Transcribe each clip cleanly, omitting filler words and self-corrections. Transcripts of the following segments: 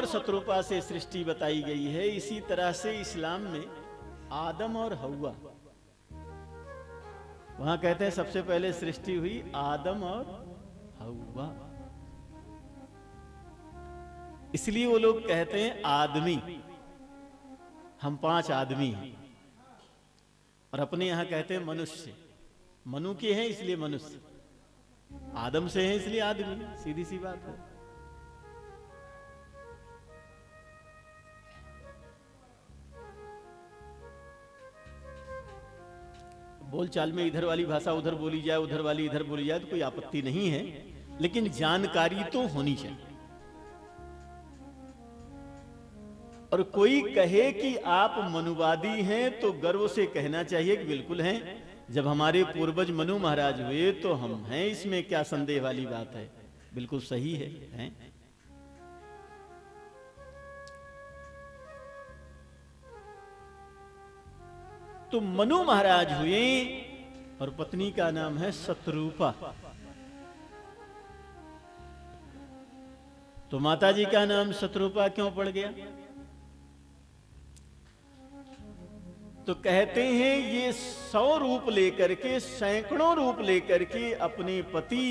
शत्रुपा से सृष्टि बताई गई है। इसी तरह से इस्लाम में आदम और हव्वा, वहां कहते हैं सबसे पहले सृष्टि हुई आदम और हव्वा, इसलिए वो लोग कहते हैं आदमी, हम 5 आदमी हैं। और अपने यहां कहते हैं मनुष्य, मनु के हैं इसलिए मनुष्य, आदम से हैं इसलिए आदमी, सीधी सी बात है। बोलचाल में इधर वाली भाषा उधर बोली जाए, उधर वाली इधर बोली जाए तो कोई आपत्ति नहीं है, लेकिन जानकारी तो होनी चाहिए। और कोई कहे कि आप मनुवादी हैं तो गर्व से कहना चाहिए कि बिल्कुल हैं। जब हमारे पूर्वज मनु महाराज हुए तो हम हैं, इसमें क्या संदेह वाली बात है, बिल्कुल सही है, हैं? तो मनु महाराज हुए और पत्नी का नाम है शत्रुपा। तो माता जी का नाम शत्रुपा क्यों पड़ गया? तो कहते हैं ये 100 रूप लेकर के, सैकड़ों रूप लेकर के अपने पति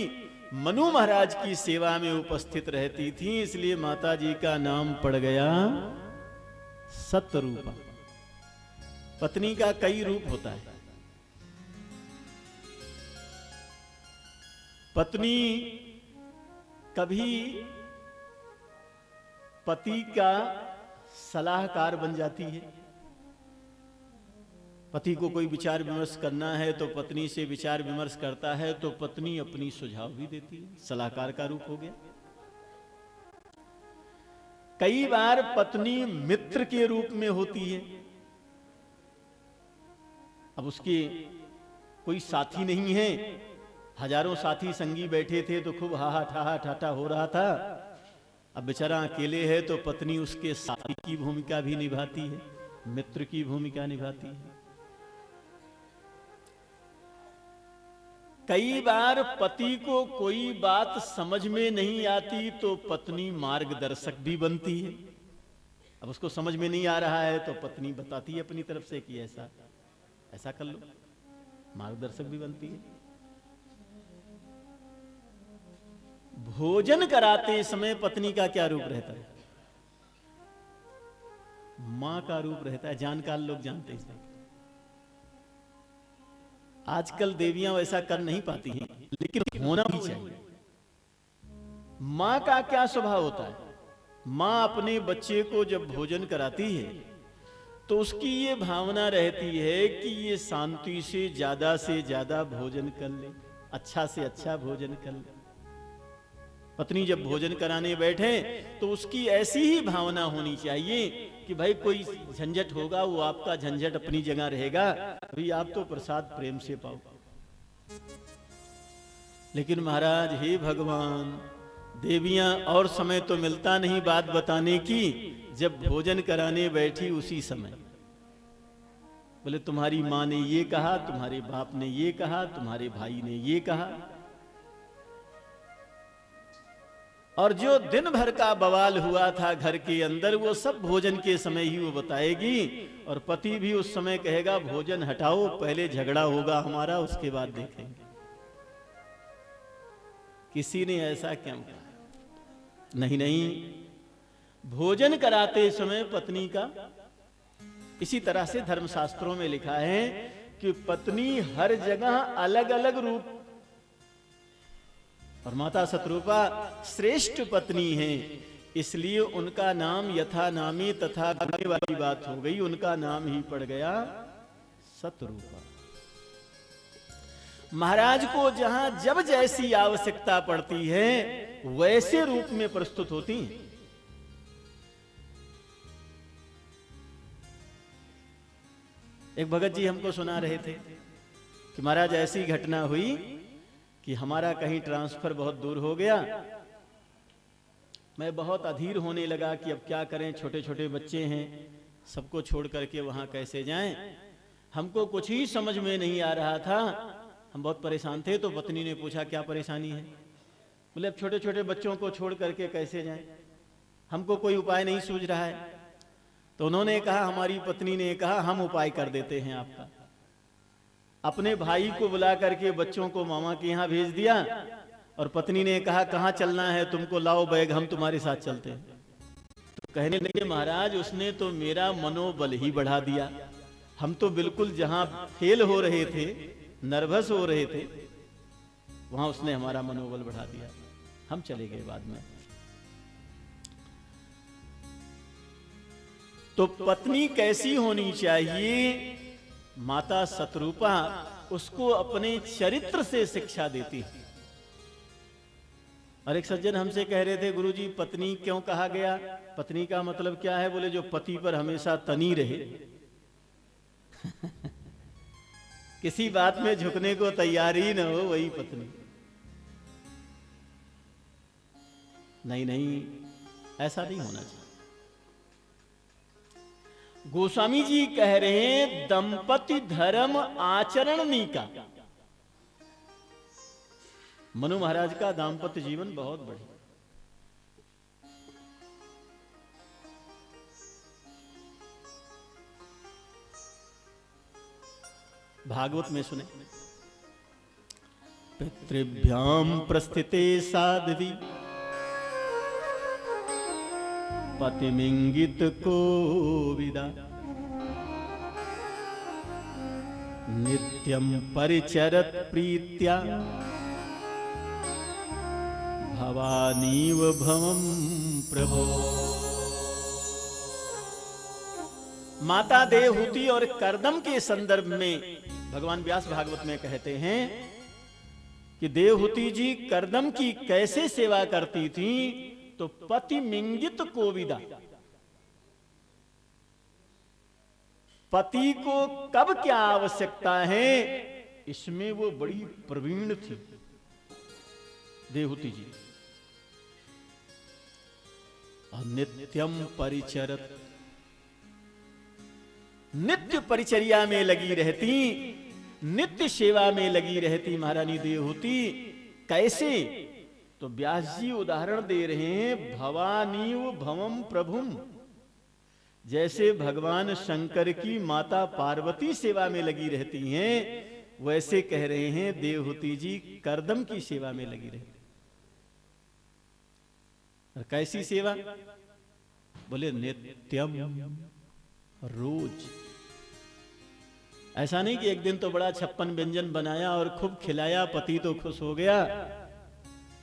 मनु महाराज की सेवा में उपस्थित रहती थी, इसलिए माता जी का नाम पड़ गया शत्रुपा। पत्नी का कई रूप होता है। पत्नी कभी पति का सलाहकार बन जाती है। पति को कोई विचार विमर्श करना है तो पत्नी से विचार विमर्श करता है, तो पत्नी अपनी सुझाव भी देती है, सलाहकार का रूप हो गया। कई बार पत्नी मित्र के रूप में होती है। अब उसके कोई साथी नहीं है, हजारों साथी संगी बैठे थे तो खूब हाहा ठाहा ठाठा हो रहा था। अब बेचारा अकेले है तो पत्नी उसके साथी की भूमिका भी निभाती है, मित्र की भूमिका निभाती है। कई बार पति को कोई बात समझ में नहीं आती तो पत्नी मार्गदर्शक भी बनती है। अब उसको समझ में नहीं आ रहा है तो पत्नी बताती है अपनी तरफ से कि ऐसा ऐसा कर लो, मार्गदर्शक भी बनती है। भोजन कराते समय पत्नी का क्या रूप रहता है? मां का रूप रहता है। जानकार लोग जानते हैं। आजकल देवियां वैसा कर नहीं पाती हैं, लेकिन होना भी चाहिए। मां का क्या स्वभाव होता है? मां अपने बच्चे को जब भोजन कराती है तो उसकी ये भावना रहती है कि ये शांति से ज्यादा भोजन कर ले, अच्छा से अच्छा भोजन कर ले। पत्नी जब भोजन कराने बैठे तो उसकी ऐसी ही भावना होनी चाहिए कि भाई कोई झंझट होगा वो आपका झंझट अपनी जगह रहेगा, भाई आप तो प्रसाद प्रेम से पाओ। लेकिन महाराज हे भगवान, देवियां और समय तो मिलता नहीं बात बताने की, जब भोजन कराने बैठी उसी समय बोले तुम्हारी मां ने ये कहा, तुम्हारे बाप ने ये कहा, तुम्हारे भाई ने ये कहा। और जो दिन भर का बवाल हुआ था घर के अंदर वो सब भोजन के समय ही वो बताएगी। और पति भी उस समय कहेगा भोजन हटाओ, पहले झगड़ा होगा हमारा, उसके बाद देखेंगे। किसी ने ऐसा क्यों कहा? नहीं, भोजन कराते समय पत्नी का, इसी तरह से धर्मशास्त्रों में लिखा है कि पत्नी हर जगह अलग अलग रूप, और माता शत्रुपा श्रेष्ठ पत्नी है, इसलिए उनका नाम यथा नामी तथा गुणे वाली बात हो गई, उनका नाम ही पड़ गया शत्रुपा। महाराज को जहां जब जैसी आवश्यकता पड़ती है वैसे रूप में प्रस्तुत होती हैं। एक भगत जी हमको सुना रहे थे कि महाराज ऐसी घटना हुई कि हमारा कहीं ट्रांसफर बहुत दूर हो गया। मैं बहुत अधीर होने लगा कि अब क्या करें, छोटे छोटे बच्चे हैं, सबको छोड़ करके वहां कैसे जाएं। हमको कुछ ही समझ में नहीं आ रहा था, हम बहुत परेशान थे। तो पत्नी ने पूछा क्या परेशानी है? बोले अब छोटे छोटे बच्चों को छोड़ करके कैसे जाएं। हमको कोई उपाय नहीं सूझ रहा है। तो उन्होंने कहा, हमारी पत्नी ने कहा, हम उपाय कर देते हैं आपका। अपने भाई को बुला करके बच्चों को मामा के यहाँ भेज दिया और पत्नी ने कहा, कहाँ चलना है तुमको, लाओ बैग, हम तुम्हारे साथ चलते हैं। तो कहने लगे, महाराज उसने तो मेरा मनोबल ही बढ़ा दिया। हम तो बिल्कुल जहां फेल हो रहे थे, नर्वस हो रहे थे, वहां उसने हमारा मनोबल बढ़ा दिया। हम चले गए बाद में। तो पत्नी कैसी होनी चाहिए? माता शतरूपा उसको अपने चरित्र से शिक्षा देती है। और एक सज्जन हमसे कह रहे थे, गुरुजी पत्नी क्यों कहा गया? पत्नी का मतलब क्या है? बोले जो पति पर हमेशा तनी रहे, किसी बात में झुकने को तैयार ही न हो, वही पत्नी। नहीं नहीं, ऐसा नहीं होना चाहिए। गोस्वामी जी कह रहे हैं, दंपति धर्म आचरण नी का। मनु महाराज का दाम्पत्य जीवन बहुत बढ़िया। भागवत में सुने, पितृभ्याम प्रस्थिते साध्वी पतिमिंगित को विदा नित्यम परिचरत प्रीत्या भवानीव भवम प्रभो। माता देवहूति और कर्दम के संदर्भ में भगवान व्यास भागवत में कहते हैं कि देवहूति जी कर्दम की कैसे सेवा करती थी? तो पति मिंगित कोविदा, पति को कब क्या आवश्यकता है, इसमें वो बड़ी प्रवीण थी देवहूति जी। और नित्यम परिचरत, नित्य परिचर्या में लगी रहती, नित्य सेवा में लगी रहती महारानी देवहूति। कैसे? तो व्यास जी उदाहरण दे रहे हैं, भवानीव भवम प्रभुम। जैसे भगवान शंकर की माता पार्वती सेवा में लगी रहती हैं, वैसे कह रहे हैं देवहूति जी कर्दम की सेवा में लगी रहती। और कैसी सेवा? बोले नित्यम, रोज। ऐसा नहीं कि एक दिन तो बड़ा 56 व्यंजन बनाया और खूब खिलाया, पति तो खुश हो गया,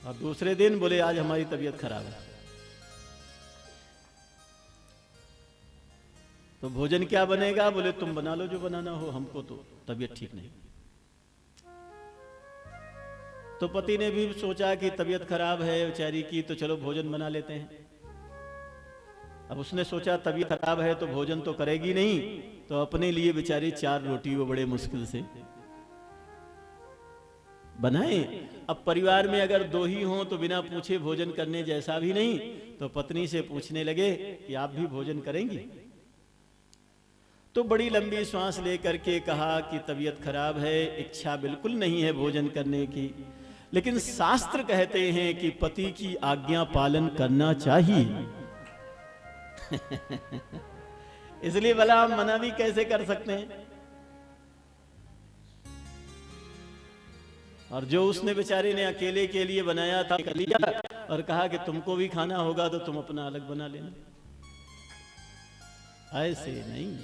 और दूसरे दिन बोले आज हमारी तबीयत खराब है। तो भोजन क्या बनेगा? बोले तुम बना लो जो बनाना हो, हमको तो तबीयत ठीक नहीं। तो पति ने भी सोचा कि तबीयत खराब है बेचारी की, तो चलो भोजन बना लेते हैं। अब उसने सोचा तबीयत खराब है तो भोजन तो करेगी नहीं, तो अपने लिए बेचारी 4 रोटी वो बड़े मुश्किल से बनाए। अब परिवार में अगर 2 ही हों तो बिना पूछे भोजन करने जैसा भी नहीं। तो पत्नी से पूछने लगे कि आप भी भोजन करेंगी? तो बड़ी लंबी सांस लेकर के कहा कि तबीयत खराब है, इच्छा बिल्कुल नहीं है भोजन करने की, लेकिन शास्त्र कहते हैं कि पति की आज्ञा पालन करना चाहिए। इसलिए भला हम मना भी कैसे कर सकते हैं? और जो उसने बेचारे ने अकेले के लिए बनाया था कर लिया, और कहा कि तुमको भी खाना होगा तो तुम अपना अलग बना लेना। ऐसे नहीं।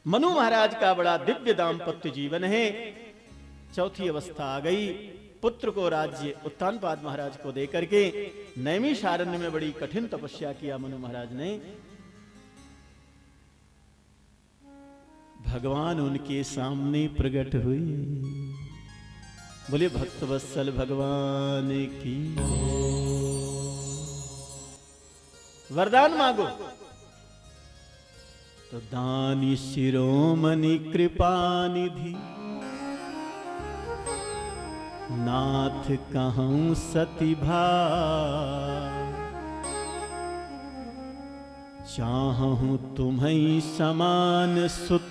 मनु महाराज का बड़ा दिव्य दाम्पत्य जीवन है। चौथी अवस्था आ गई, पुत्र को राज्य उत्तानपाद महाराज को देकर के नैमिषारण्य में बड़ी कठिन तपस्या किया मनु महाराज ने। भगवान उनके सामने प्रकट हुए। बोले भक्त वत्सल भगवान की। वरदान मांगो। तो दानी शिरोमणि कृपा निधि नाथ कहूं सती भाई, चाहूं तुम्हें समान सुत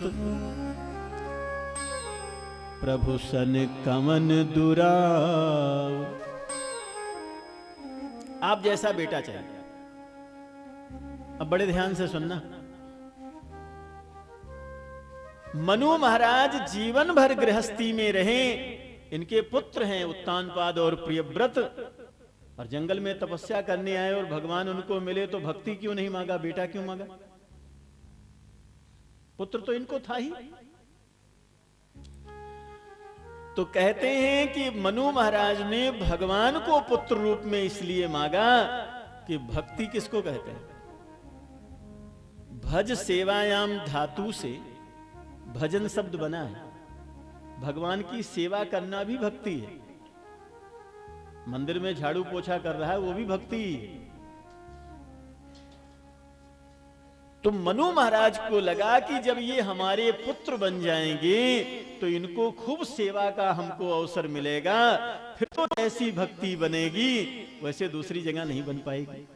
प्रभु सन कमन दुराव। आप जैसा बेटा चाहिए। अब बड़े ध्यान से सुनना। मनु महाराज जीवन भर गृहस्थी में रहे। इनके पुत्र हैं उत्तानपाद और प्रियव्रत, और जंगल में तपस्या करने आए और भगवान उनको मिले तो भक्ति क्यों नहीं मांगा, बेटा क्यों मांगा? पुत्र तो इनको था ही। तो कहते हैं कि मनु महाराज ने भगवान को पुत्र रूप में इसलिए मांगा कि भक्ति किसको कहते हैं? भज सेवायाम धातु से भजन शब्द बना है। भगवान की सेवा करना भी भक्ति है। मंदिर में झाड़ू पोछा कर रहा है, वो भी भक्ति है। तो मनु महाराज को लगा कि जब ये हमारे पुत्र बन जाएंगे तो इनको खूब सेवा का हमको अवसर मिलेगा, फिर तो ऐसी भक्ति बनेगी वैसे दूसरी जगह नहीं बन पाएगी।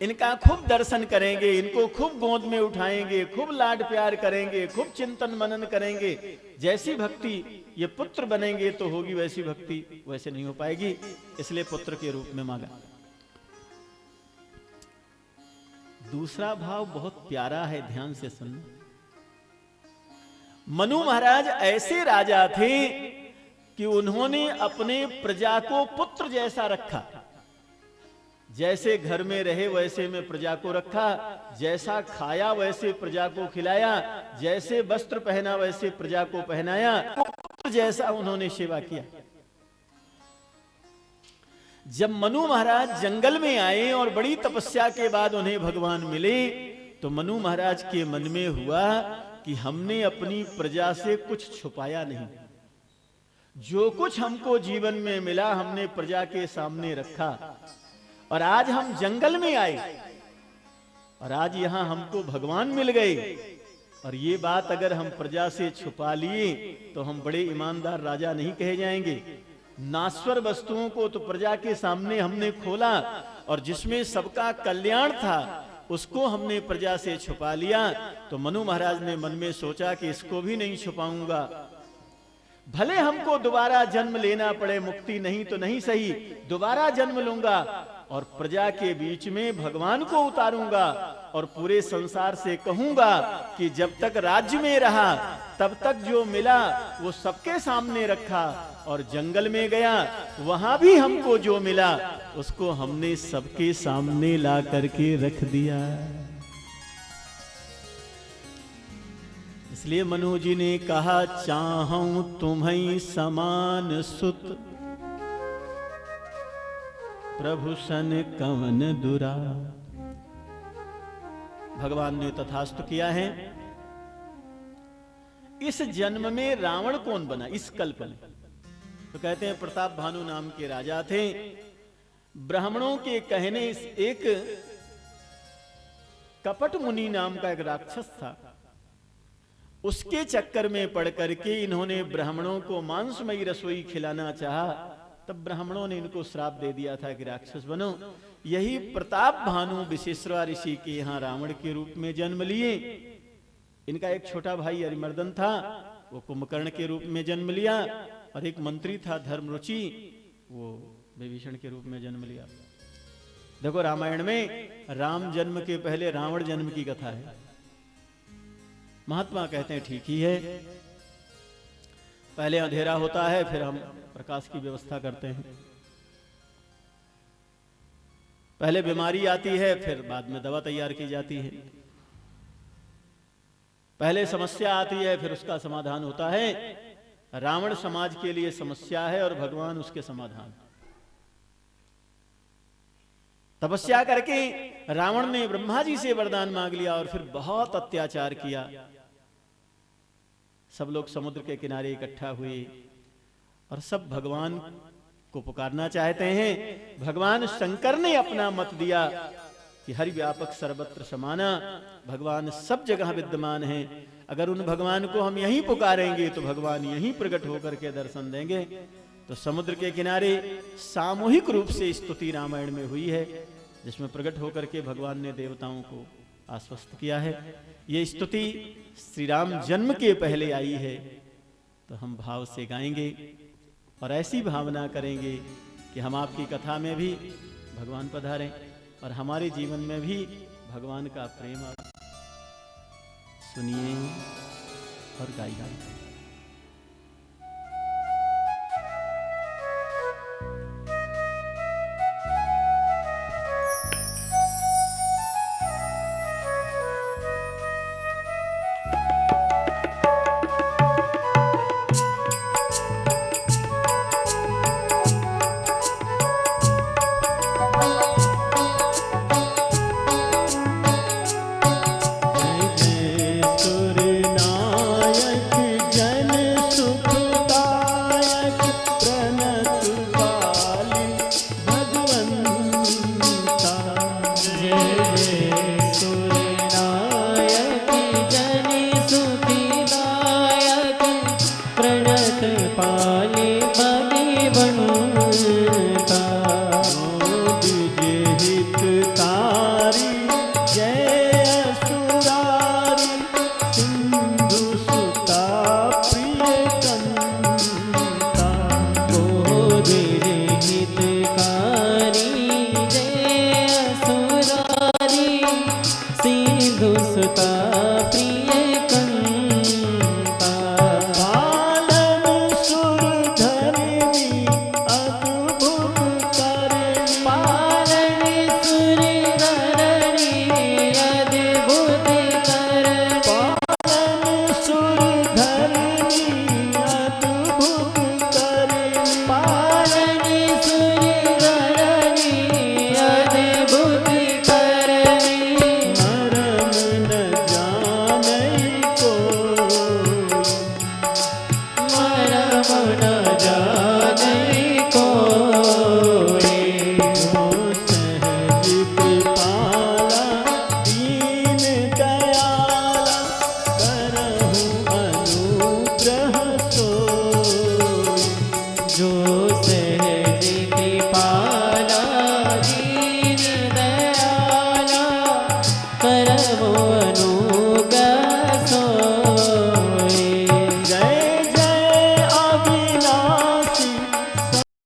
इनका खूब दर्शन करेंगे, इनको खूब गोद में उठाएंगे, खूब लाड प्यार करेंगे, खूब चिंतन मनन करेंगे। जैसी भक्ति ये पुत्र बनेंगे तो होगी, वैसी भक्ति वैसे नहीं हो पाएगी। इसलिए पुत्र के रूप में मांगा। दूसरा भाव बहुत प्यारा है, ध्यान से सुनना। मनु महाराज ऐसे राजा थे कि उन्होंने अपने प्रजा को पुत्र जैसा रखा। जैसे घर में रहे वैसे में प्रजा को रखा, जैसा खाया वैसे प्रजा को खिलाया, जैसे वस्त्र पहना वैसे प्रजा को पहनाया, पुत्र जैसा उन्होंने सेवा किया। जब मनु महाराज जंगल में आए और बड़ी तपस्या के बाद उन्हें भगवान मिले, तो मनु महाराज के मन में हुआ कि हमने अपनी प्रजा से कुछ छुपाया नहीं। जो कुछ हमको जीवन में मिला हमने प्रजा के सामने रखा, और आज हम जंगल में आए और आज यहां हमको भगवान मिल गए, और ये बात अगर हम प्रजा से छुपा लिए तो हम बड़े ईमानदार राजा नहीं कहे जाएंगे। नाश्वर वस्तुओं को तो प्रजा के सामने हमने खोला, और जिसमें सबका कल्याण था उसको हमने प्रजा से छुपा लिया। तो मनु महाराज ने मन में सोचा कि इसको भी नहीं छुपाऊंगा, भले हमको दोबारा जन्म लेना पड़े, मुक्ति नहीं तो नहीं सही, दोबारा जन्म लूंगा और प्रजा के बीच में भगवान को उतारूंगा, और पूरे संसार से कहूंगा कि जब तक राज्य में रहा तब तक जो मिला वो सबके सामने रखा, और जंगल में गया वहां भी हमको जो मिला उसको हमने सबके सामने ला करके रख दिया। इसलिए मनु जी ने कहा, चाहूं तुम्हें समान सुत, प्रभु सन कवन दुरा। भगवान ने तथास्तु किया है। इस जन्म में रावण कौन बना? इस कल्प में तो कहते हैं प्रताप भानु नाम के राजा थे। ब्राह्मणों के कहने एक कपट मुनि नाम का एक राक्षस था, उसके चक्कर में पड़ करके इन्होंने ब्राह्मणों को मांसमयी रसोई खिलाना चाहा, तब ब्राह्मणों ने इनको श्राप दे दिया था कि राक्षस बनो। यही प्रताप भानु विशेश्वरा ऋषि के यहाँ रावण के रूप में जन्म लिए। इनका एक छोटा भाई अरिमर्दन था, वो कुंभकर्ण के रूप में जन्म लिया, और एक मंत्री था धर्मरुचि, वो विभीषण के रूप में जन्म लिया। देखो रामायण में राम जन्म के पहले रावण जन्म की कथा है। महात्मा कहते हैं ठीक ही है, पहले अंधेरा होता है फिर हम प्रकाश की व्यवस्था करते हैं, पहले बीमारी आती है फिर बाद में दवा तैयार की जाती है, पहले समस्या आती है फिर उसका समाधान होता है। रावण समाज के लिए समस्या है और भगवान उसके समाधान। तपस्या करके रावण ने ब्रह्मा जी से वरदान मांग लिया और फिर बहुत अत्याचार किया। सब लोग समुद्र के किनारे इकट्ठा हुए और सब भगवान को पुकारना चाहते हैं। भगवान शंकर ने अपना मत दिया कि हरि व्यापक सर्वत्र समाना, भगवान सब जगह विद्यमान हैं। अगर उन भगवान को हम यहीं पुकारेंगे तो भगवान यहीं प्रकट होकर के दर्शन देंगे। तो समुद्र के किनारे सामूहिक रूप से स्तुति रामायण में हुई है, जिसमें प्रकट होकर के भगवान ने देवताओं को आश्वस्त किया है। ये स्तुति श्री राम जन्म के पहले आई है, तो हम भाव से गाएंगे और ऐसी भावना करेंगे कि हम आपकी कथा में भी भगवान पधारें और हमारे जीवन में भी भगवान का प्रेम आप सुनिए और गाइए। पाले भगवंता।